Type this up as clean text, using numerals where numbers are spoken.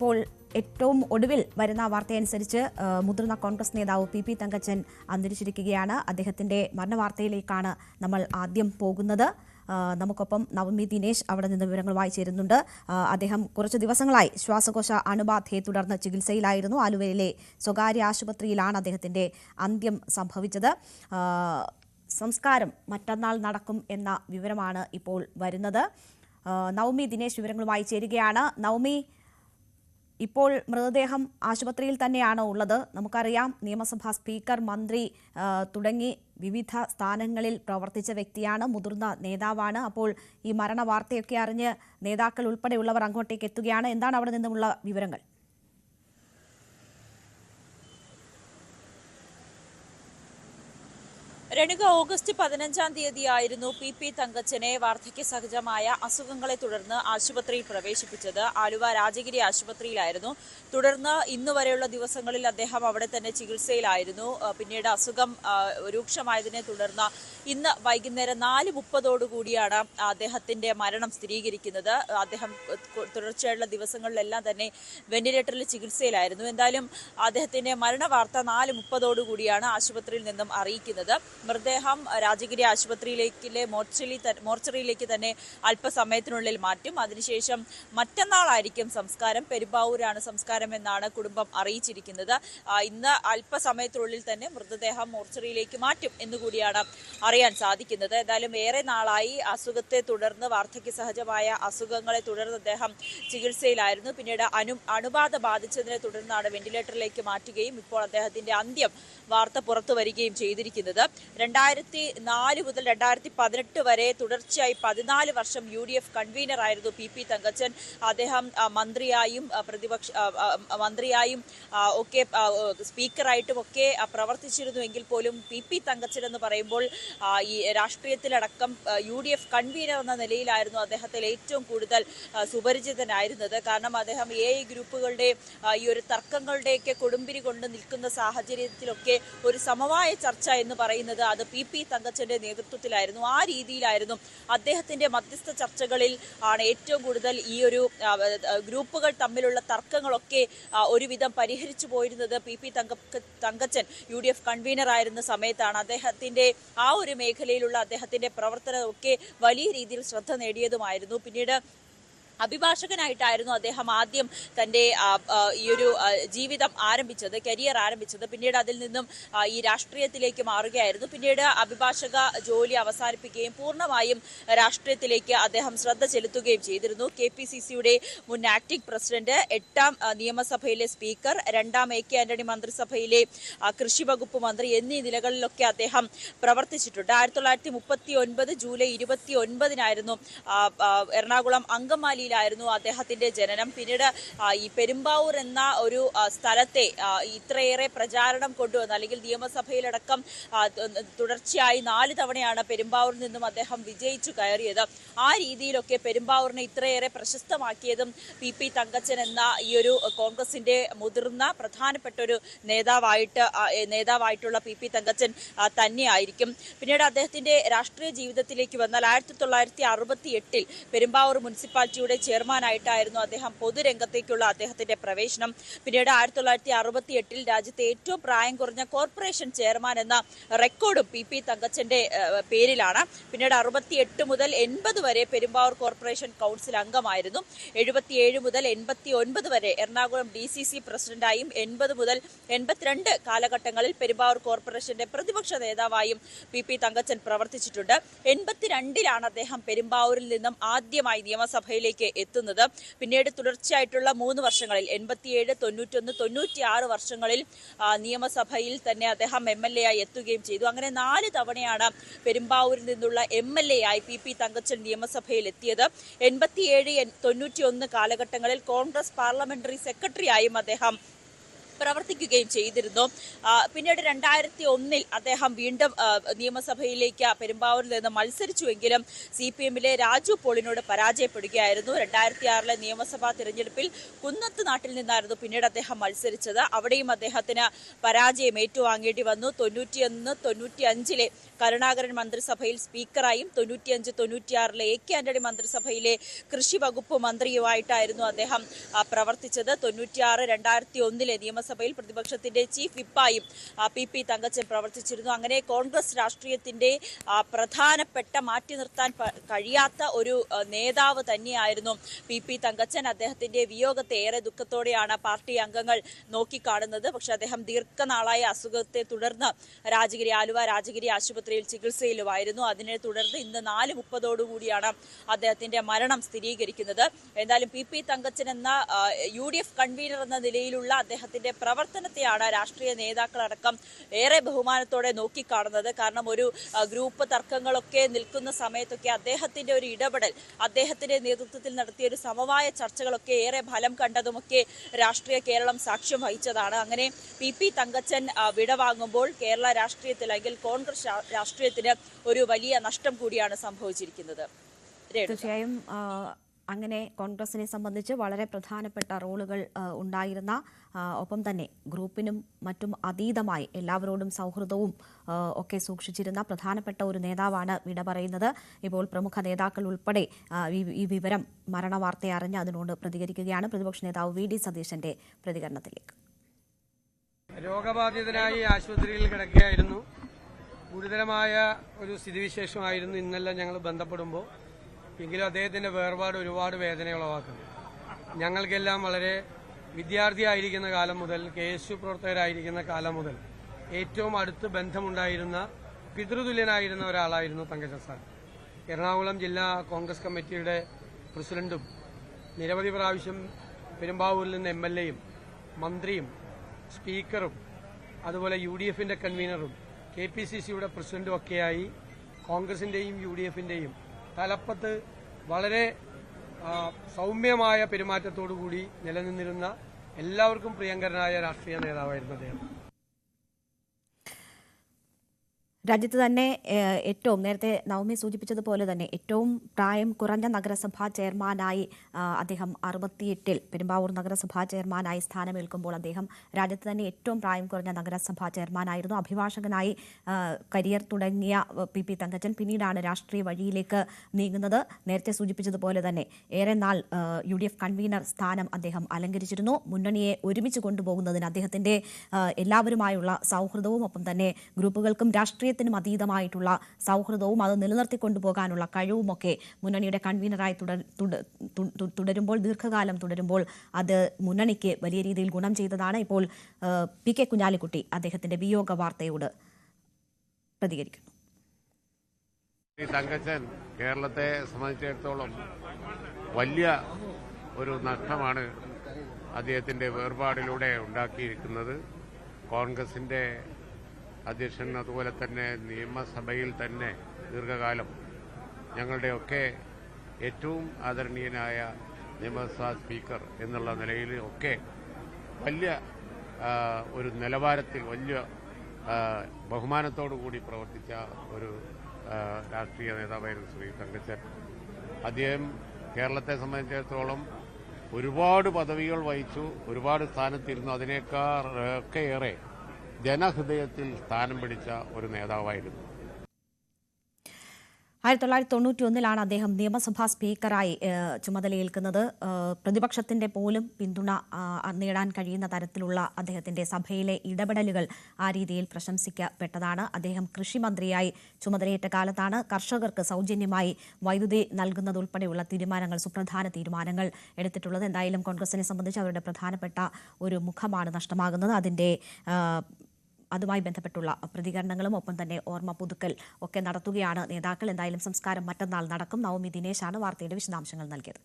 ഇപ്പോൾ ഏറ്റവും ഒടുവിൽ വരുന്ന വാർത്തയനുസരിച്ച് മുതിർന്ന കോൺഗ്രസ് നേതാവ് പി തങ്കച്ചൻ അന്തരിച്ചിരിക്കുകയാണ്. അദ്ദേഹത്തിന്റെ മരണവാർത്തയിലേക്കാണ് നമ്മൾ ആദ്യം പോകുന്നത്. നമുക്കൊപ്പം നവമി ദിനേശ് അവിടെ നിന്ന് വിവരങ്ങൾ വായിച്ചിരുന്നുണ്ട്. അദ്ദേഹം കുറച്ച് ദിവസങ്ങളായി ശ്വാസകോശ അണുബാധയെ തുടർന്ന് ചികിത്സയിലായിരുന്നു. ആലുവയിലെ സ്വകാര്യ ആശുപത്രിയിലാണ് അദ്ദേഹത്തിന്റെ അന്ത്യം സംഭവിച്ചത്. സംസ്കാരം മറ്റന്നാൾ നടക്കും എന്ന വിവരമാണ് ഇപ്പോൾ വരുന്നത്. നവമി ദിനേശ് വിവരങ്ങളുമായി ചേരുകയാണ്. നവമി, ഇപ്പോൾ മൃതദേഹം ആശുപത്രിയിൽ തന്നെയാണോ ഉള്ളത്? നമുക്കറിയാം, നിയമസഭാ സ്പീക്കർ, മന്ത്രി തുടങ്ങി വിവിധ സ്ഥാനങ്ങളിൽ പ്രവർത്തിച്ച വ്യക്തിയാണ്, മുതിർന്ന നേതാവാണ്. അപ്പോൾ ഈ മരണ വാർത്തയൊക്കെ അറിഞ്ഞ് നേതാക്കൾ ഉൾപ്പെടെയുള്ളവർ അങ്ങോട്ടേക്ക് എത്തുകയാണ്. എന്താണ് അവിടെ നിന്നുമുള്ള വിവരങ്ങൾ? രണിക, ഓഗസ്റ്റ് 15-ാം തീയതിയായിരുന്നു പി തങ്കച്ചനെ വാർദ്ധക്യ സഹജമായ അസുഖങ്ങളെ തുടർന്ന് ആശുപത്രിയിൽ പ്രവേശിപ്പിച്ചത്. ആലുവ രാജഗിരി ആശുപത്രിയിലായിരുന്നു. തുടർന്ന് ഇന്ന് വരെയുള്ള ദിവസങ്ങളിൽ അദ്ദേഹം അവിടെ തന്നെ ചികിത്സയിലായിരുന്നു. പിന്നീട് അസുഖം രൂക്ഷമായതിനെ തുടർന്ന് ഇന്ന് വൈകുന്നേരം 4:30 അദ്ദേഹത്തിന്റെ മരണം സ്ഥിരീകരിക്കുന്നത്. അദ്ദേഹം തുടർച്ചയായുള്ള ദിവസങ്ങളിലെല്ലാം തന്നെ വെന്റിലേറ്ററിൽ ചികിത്സയിലായിരുന്നു. എന്തായാലും അദ്ദേഹത്തിന്റെ മരണ വാർത്ത 4:30 ആശുപത്രിയിൽ നിന്നും അറിയിക്കുന്നത്. മൃതദേഹം രാജഗിരി ആശുപത്രിയിലേക്കിലെ മോർച്ചറിയിലേക്ക് തന്നെ അല്പസമയത്തിനുള്ളിൽ മാറ്റും. അതിനുശേഷം മറ്റന്നാളായിരിക്കും സംസ്കാരം. പെരുമ്പാവൂരാണ് സംസ്കാരം എന്നാണ് കുടുംബം അറിയിച്ചിരിക്കുന്നത്. ഇന്ന് അല്പസമയത്തിനുള്ളിൽ തന്നെ മൃതദേഹം മോർച്ചറിയിലേക്ക് മാറ്റും എന്നുകൂടിയാണ് അറിയാൻ സാധിക്കുന്നത്. എന്തായാലും ഏറെ നാളായി അസുഖത്തെ തുടർന്ന്, വാർദ്ധക്യ സഹജമായ അസുഖങ്ങളെ തുടർന്ന് അദ്ദേഹം ചികിത്സയിലായിരുന്നു. പിന്നീട് അണുബാധ ബാധിച്ചതിനെ തുടർന്നാണ് വെന്റിലേറ്ററിലേക്ക് മാറ്റുകയും ഇപ്പോൾ അദ്ദേഹത്തിന്റെ അന്ത്യം വാർത്ത പുറത്തു വരികയും ചെയ്തിരിക്കുന്നത്. 2004 മുതൽ 2018 വരെ തുടർച്ചയായി 14 വർഷം UDF കൺവീനർ ആയിരുന്നു പി തങ്കച്ചൻ. അദ്ദേഹം മന്ത്രിയായും ഒക്കെ സ്പീക്കറായിട്ടും ഒക്കെ പ്രവർത്തിച്ചിരുന്നുവെങ്കിൽ പോലും പി തങ്കച്ചൻ എന്ന് പറയുമ്പോൾ ഈ രാഷ്ട്രീയത്തിലടക്കം UDF കൺവീനർ എന്ന നിലയിലായിരുന്നു അദ്ദേഹത്തിൽ ഏറ്റവും കൂടുതൽ സുപരിചിതനായിരുന്നത്. കാരണം അദ്ദേഹം AI ഗ്രൂപ്പുകളുടെ ഈ ഒരു തർക്കങ്ങളുടെയൊക്കെ കൊടുമ്പിരി കൊണ്ട് നിൽക്കുന്ന സാഹചര്യത്തിലൊക്കെ ഒരു സമവായ ചർച്ച എന്ന് പറയുന്നത് അത് പി തങ്കച്ചന്റെ നേതൃത്വത്തിലായിരുന്നു. ആ രീതിയിലായിരുന്നു അദ്ദേഹത്തിന്റെ മധ്യസ്ഥ ചർച്ചകളിൽ ആണ് ഏറ്റവും കൂടുതൽ ഈ ഒരു ഗ്രൂപ്പുകൾ തമ്മിലുള്ള തർക്കങ്ങളൊക്കെ ഒരുവിധം പരിഹരിച്ചു പോയിരുന്നത്. പി തങ്കച്ചൻ UDF കൺവീനർ ആയിരുന്ന സമയത്താണ്. അദ്ദേഹത്തിന്റെ ആ ഒരു മേഖലയിലുള്ള അദ്ദേഹത്തിന്റെ പ്രവർത്തനമൊക്കെ വലിയ രീതിയിൽ ശ്രദ്ധ നേടിയതുമായിരുന്നു. പിന്നീട് അഭിഭാഷകനായിട്ടായിരുന്നു അദ്ദേഹം ആദ്യം തന്റെ ഈ ഒരു ജീവിതം ആരംഭിച്ചത്, കരിയർ ആരംഭിച്ചത്. പിന്നീട് അതിൽ നിന്നും ഈ രാഷ്ട്രീയത്തിലേക്ക് മാറുകയായിരുന്നു. പിന്നീട് അഭിഭാഷക ജോലി അവസാനിപ്പിക്കുകയും പൂർണ്ണമായും രാഷ്ട്രീയത്തിലേക്ക് അദ്ദേഹം ശ്രദ്ധ ചെലുത്തുകയും ചെയ്തിരുന്നു. KPCCയുടെ മുൻ ആക്ടിംഗ് പ്രസിഡന്റ്, 8ാം നിയമസഭയിലെ സ്പീക്കർ, 2ാം AK ആന്റണി മന്ത്രിസഭയിലെ കൃഷി വകുപ്പ് മന്ത്രി എന്നീ നിലകളിലൊക്കെ അദ്ദേഹം പ്രവർത്തിച്ചിട്ടുണ്ട്. 1939 ജൂലൈ 29-നായിരുന്നു എറണാകുളം അങ്കമാലി ായിരുന്നു അദ്ദേഹത്തിന്റെ ജനനം. പിന്നീട് ഈ പെരുമ്പാവൂർ എന്ന ഒരു സ്ഥലത്തെ ഇത്രയേറെ പ്രചാരണം കൊണ്ടുവന്ന്, അല്ലെങ്കിൽ നിയമസഭയിലടക്കം തുടർച്ചയായി 4 തവണയാണ് പെരുമ്പാവൂരിൽ നിന്നും അദ്ദേഹം വിജയിച്ചു കയറിയത്. ആ രീതിയിലൊക്കെ പെരുമ്പാവൂരിനെ ഇത്രയേറെ പ്രശസ്തമാക്കിയതും പി തങ്കച്ചൻ എന്ന ഈ ഒരു കോൺഗ്രസിന്റെ മുതിർന്ന പ്രധാനപ്പെട്ട ഒരു നേതാവായിട്ടുള്ള പി തങ്കച്ചൻ തന്നെയായിരിക്കും. പിന്നീട് അദ്ദേഹത്തിന്റെ രാഷ്ട്രീയ ജീവിതത്തിലേക്ക് വന്നാൽ 1968 പെരുമ്പാവൂർ മുനിസിപ്പാലിറ്റിയുടെ ചെയർമാനായിട്ടായിരുന്നു അദ്ദേഹം പൊതുരംഗത്തേക്കുള്ള അദ്ദേഹത്തിന്റെ പ്രവേശനം. പിന്നീട് 1968 രാജ്യത്തെ ഏറ്റവും പ്രായം കുറഞ്ഞ കോർപ്പറേഷൻ ചെയർമാൻ എന്ന റെക്കോർഡും പി തങ്കച്ചന്റെ പേരിലാണ്. പിന്നീട് 68 മുതൽ 80 വരെ പെരുമ്പാവൂർ കോർപ്പറേഷൻ കൗൺസിൽ അംഗമായിരുന്നു. 77 മുതൽ 89 വരെ എറണാകുളം DCC പ്രസിഡന്റായും 80 മുതൽ 82 കാലഘട്ടങ്ങളിൽ പെരുമ്പാവൂർ കോർപ്പറേഷന്റെ പ്രതിപക്ഷ നേതാവായും പി തങ്കച്ചൻ പ്രവർത്തിച്ചിട്ടുണ്ട്. 82-ലാണ് അദ്ദേഹം പെരുമ്പാവൂരിൽ നിന്നും ആദ്യമായി നിയമസഭയിലേക്ക് എത്തുന്നത്. പിന്നീട് തുടർച്ചയായിട്ടുള്ള 3 വർഷങ്ങളിൽ 87, 91, 96 വർഷങ്ങളിൽ നിയമസഭയിൽ തന്നെ അദ്ദേഹം MLA ആയി എത്തുകയും ചെയ്തു. അങ്ങനെ 4 തവണയാണ് പെരുമ്പാവൂരിൽ നിന്നുള്ള MLA ആയി പി തങ്കച്ചൻ നിയമസഭയിൽ എത്തിയത്. 87, 91 കാലഘട്ടങ്ങളിൽ കോൺഗ്രസ് പാർലമെന്ററി സെക്രട്ടറിയായും അദ്ദേഹം പ്രവർത്തിക്കുകയും ചെയ്തിരുന്നു. പിന്നീട് 2001 അദ്ദേഹം വീണ്ടും നിയമസഭയിലേക്ക് പെരുമ്പാവൂരിൽ നിന്ന് മത്സരിച്ചുവെങ്കിലും CPMലെ രാജു പോളിനോട് പരാജയപ്പെടുകയായിരുന്നു. 2006 നിയമസഭാ തിരഞ്ഞെടുപ്പിൽ കുന്നത്ത് നാട്ടിൽ നിന്നായിരുന്നു പിന്നീട് അദ്ദേഹം മത്സരിച്ചത്. അവിടെയും അദ്ദേഹത്തിന് പരാജയം ഏറ്റുവാങ്ങേണ്ടി വന്നു. 91, 95 കരുണാകരൻ മന്ത്രിസഭയിൽ സ്പീക്കറായും 95-96 AK ആന്റണി മന്ത്രിസഭയിലെ കൃഷി വകുപ്പ് മന്ത്രിയുമായിട്ടായിരുന്നു അദ്ദേഹം പ്രവർത്തിച്ചത്. 96-2001 നിയമസഭയിൽ പ്രതിപക്ഷത്തിന്റെ ചീഫ് വിപ്പായും PP തങ്കച്ചൻ പ്രവർത്തിച്ചിരുന്നു. അങ്ങനെ കോൺഗ്രസ് രാഷ്ട്രീയത്തിന്റെ പ്രധാനപ്പെട്ട മാറ്റി നിർത്താൻ കഴിയാത്ത ഒരു നേതാവ് തന്നെയായിരുന്നു PP തങ്കച്ചൻ. അദ്ദേഹത്തിന്റെ വിയോഗത്തെ ഏറെ ദുഃഖത്തോടെയാണ് പാർട്ടി അംഗങ്ങൾ നോക്കിക്കാണുന്നത്. പക്ഷെ അദ്ദേഹം ദീർഘനാളായ അസുഖത്തെ തുടർന്ന് ആലുവ രാജഗിരി ആശുപത്രിയിൽ ചികിത്സയിലുമായിരുന്നു. അതിനെ തുടർന്ന് ഇന്ന് 4:30 അദ്ദേഹത്തിന്റെ മരണം സ്ഥിരീകരിക്കുന്നത്. എന്തായാലും PP തങ്കച്ചൻ എന്ന UDF കൺവീനർ എന്ന നിലയിലുള്ള അദ്ദേഹത്തിന്റെ പ്രവർത്തനത്തെയാണ് രാഷ്ട്രീയ നേതാക്കളടക്കം ഏറെ ബഹുമാനത്തോടെ നോക്കിക്കാണുന്നത്. കാരണം ഒരു ഗ്രൂപ്പ് തർക്കങ്ങളൊക്കെ നിൽക്കുന്ന സമയത്തൊക്കെ അദ്ദേഹത്തിന്റെ ഒരു ഇടപെടൽ, അദ്ദേഹത്തിന്റെ നേതൃത്വത്തിൽ നടത്തിയ ഒരു സമവായ ചർച്ചകളൊക്കെ ഏറെ ഫലം കണ്ടതുമൊക്കെ രാഷ്ട്രീയ കേരളം സാക്ഷ്യം വഹിച്ചതാണ്. അങ്ങനെ PP തങ്കച്ചൻ വിടവാങ്ങുമ്പോൾ കേരള രാഷ്ട്രീയത്തിൽ അല്ലെങ്കിൽ കോൺഗ്രസ് രാഷ്ട്രീയത്തിന് ഒരു വലിയ നഷ്ടം കൂടിയാണ് സംഭവിച്ചിരിക്കുന്നത്. തീർച്ചയായും അങ്ങനെ കോൺഗ്രസിനെ സംബന്ധിച്ച് വളരെ പ്രധാനപ്പെട്ട റോളുകൾ ഉണ്ടായിരുന്ന, ഒപ്പം തന്നെ ഗ്രൂപ്പിനും മറ്റും അതീതമായി എല്ലാവരോടും സൗഹൃദവും ഒക്കെ സൂക്ഷിച്ചിരുന്ന പ്രധാനപ്പെട്ട ഒരു നേതാവാണ് വിട പറയുന്നത്. ഇപ്പോൾ പ്രമുഖ നേതാക്കൾ ഉൾപ്പെടെ ഈ വിവരം മരണവാർത്ത അറിഞ്ഞ് അതിനോട് പ്രതികരിക്കുകയാണ്. പ്രതിപക്ഷ നേതാവ് VD സതീശന്റെ പ്രതികരണത്തിലേക്ക്. രോഗബാധിതനായി ആശുപത്രിയിൽ കിടക്കുകയായിരുന്നു. ഗുരുതരമായ ഒരു സ്ഥിതിവിശേഷമായിരുന്നു ഇന്നെല്ലാം ഞങ്ങൾ ബന്ധപ്പെടുമ്പോൾ. എങ്കിലും അദ്ദേഹത്തിന്റെ വേർപാട് ഒരുപാട് വേദനയുളവാക്കുന്നു. ഞങ്ങൾക്കെല്ലാം വളരെ വിദ്യാർത്ഥിയായിരിക്കുന്ന കാലം മുതൽ, KSU പ്രവർത്തകരായിരിക്കുന്ന കാലം മുതൽ ഏറ്റവും അടുത്ത് ബന്ധമുണ്ടായിരുന്ന, പിതൃതുല്യനായിരുന്ന ഒരാളായിരുന്നു തങ്കച്ചൻ സാർ. എറണാകുളം ജില്ലാ കോൺഗ്രസ് കമ്മിറ്റിയുടെ പ്രസിഡന്റും നിരവധി പ്രാവശ്യം പെരുമ്പാവൂരിൽ നിന്ന് MLAയും മന്ത്രിയും സ്പീക്കറും അതുപോലെ UDFന്റെ കൺവീനറും KPCCയുടെ പ്രസിഡന്റും ഒക്കെയായി കോൺഗ്രസിന്റെയും UDFന്റെയും തലപ്പത്ത് വളരെ സൗമ്യമായ പെരുമാറ്റത്തോടുകൂടി നിലനിന്നിരുന്ന എല്ലാവർക്കും പ്രിയങ്കരനായ രാഷ്ട്രീയ നേതാവായിരുന്നു അദ്ദേഹം. രാജ്യത്ത് തന്നെ ഏറ്റവും നേരത്തെ നവമി സൂചിപ്പിച്ചതുപോലെ തന്നെ ഏറ്റവും പ്രായം കുറഞ്ഞ നഗരസഭാ ചെയർമാനായി അദ്ദേഹം 68-ൽ പെരുമ്പാവൂർ നഗരസഭാ ചെയർമാനായി സ്ഥാനമേൽക്കുമ്പോൾ അദ്ദേഹം രാജ്യത്ത് തന്നെ ഏറ്റവും പ്രായം കുറഞ്ഞ നഗരസഭാ ചെയർമാനായിരുന്നു. അഭിഭാഷകനായി കരിയർ തുടങ്ങിയ PP തങ്കച്ചൻ പിന്നീടാണ് രാഷ്ട്രീയ വഴിയിലേക്ക് നീങ്ങുന്നത്. നേരത്തെ സൂചിപ്പിച്ചതുപോലെ തന്നെ ഏറെ നാൾ UDF കൺവീനർ സ്ഥാനം അദ്ദേഹം അലങ്കരിച്ചിരുന്നു. മുന്നണിയെ ഒരുമിച്ച് കൊണ്ടുപോകുന്നതിന് അദ്ദേഹത്തിന്റെ എല്ലാവരുമായുള്ള സൗഹൃദവും ഒപ്പം തന്നെ ഗ്രൂപ്പുകൾക്കും രാഷ്ട്രീയത്തിനും അതീതമായിട്ടുള്ള സൗഹൃദവും അത് നിലനിർത്തിക്കൊണ്ടുപോകാനുള്ള കഴിവുമൊക്കെ മുന്നണിയുടെ കൺവീനറായി തുടരുമ്പോൾ, ദീർഘകാലം തുടരുമ്പോൾ അത് മുന്നണിക്ക് വലിയ രീതിയിൽ ഗുണം ചെയ്തതാണ്. ഇപ്പോൾ PK കുഞ്ഞാലിക്കുട്ടി അദ്ദേഹത്തിന്റെ വിയോഗ വാർത്തയോട് പ്രതികരിക്കുന്നു. തങ്കച്ചൻ കേരളത്തെ സംബന്ധിച്ചിടത്തോളം വലിയ ഒരു നഷ്ടമാണ് അദ്ദേഹത്തിന്റെ വേർപാടിലൂടെ ഉണ്ടാക്കിയിരിക്കുന്നത്. കോൺഗ്രസിന്റെ അധ്യക്ഷൻ, അതുപോലെ തന്നെ നിയമസഭയിൽ തന്നെ ദീർഘകാലം ഞങ്ങളുടെയൊക്കെ ഏറ്റവും ആദരണീയനായ നിയമസഭാ സ്പീക്കർ എന്നുള്ള നിലയിൽ ഒക്കെ വലിയ ഒരു നിലവാരത്തിൽ വലിയ ബഹുമാനത്തോടു കൂടി പ്രവർത്തിച്ച ഒരു രാഷ്ട്രീയ നേതാവായിരുന്നു ശ്രീ തങ്കച്ചൻ. അദ്ദേഹം കേരളത്തെ സംബന്ധിച്ചിടത്തോളം ഒരുപാട് പദവികൾ വഹിച്ചു, ഒരുപാട് സ്ഥാനത്തിരുന്നു. അതിനേക്കാളൊക്കെ ഏറെ ജനഹൃദയത്തിൽ സ്ഥാനം പിടിച്ച ഒരു നേതാവായിരുന്നു. 1991 അദ്ദേഹം നിയമസഭാ സ്പീക്കറായി ചുമതലയേൽക്കുന്നത്. പ്രതിപക്ഷത്തിന്റെ പോലും പിന്തുണ നേടാൻ കഴിയുന്ന തരത്തിലുള്ള അദ്ദേഹത്തിന്റെ സഭയിലെ ഇടപെടലുകൾ ആ രീതിയിൽ പ്രശംസിക്കപ്പെട്ടതാണ്. അദ്ദേഹം കൃഷിമന്ത്രിയായി ചുമതലയേറ്റ കാലത്താണ് കർഷകർക്ക് സൗജന്യമായി വൈദ്യുതി നൽകുന്നതുൾപ്പെടെയുള്ള തീരുമാനങ്ങൾ, സുപ്രധാന തീരുമാനങ്ങൾ എടുത്തിട്ടുള്ളത്. എന്തായാലും കോൺഗ്രസിനെ സംബന്ധിച്ച് അവരുടെ പ്രധാനപ്പെട്ട ഒരു മുഖമാണ് നഷ്ടമാകുന്നത്. അതുമായി ബന്ധപ്പെട്ടുള്ള പ്രതികരണങ്ങളും ഒപ്പം തന്നെ ഓർമ്മ പുതുക്കൽ ഒക്കെ നടത്തുകയാണ് നേതാക്കൾ. എന്തായാലും സംസ്കാരം മറ്റന്നാൾ നടക്കും. നവമി ദിനേശാണ് വാർത്തയുടെ വിശദാംശങ്ങൾ നൽകിയത്.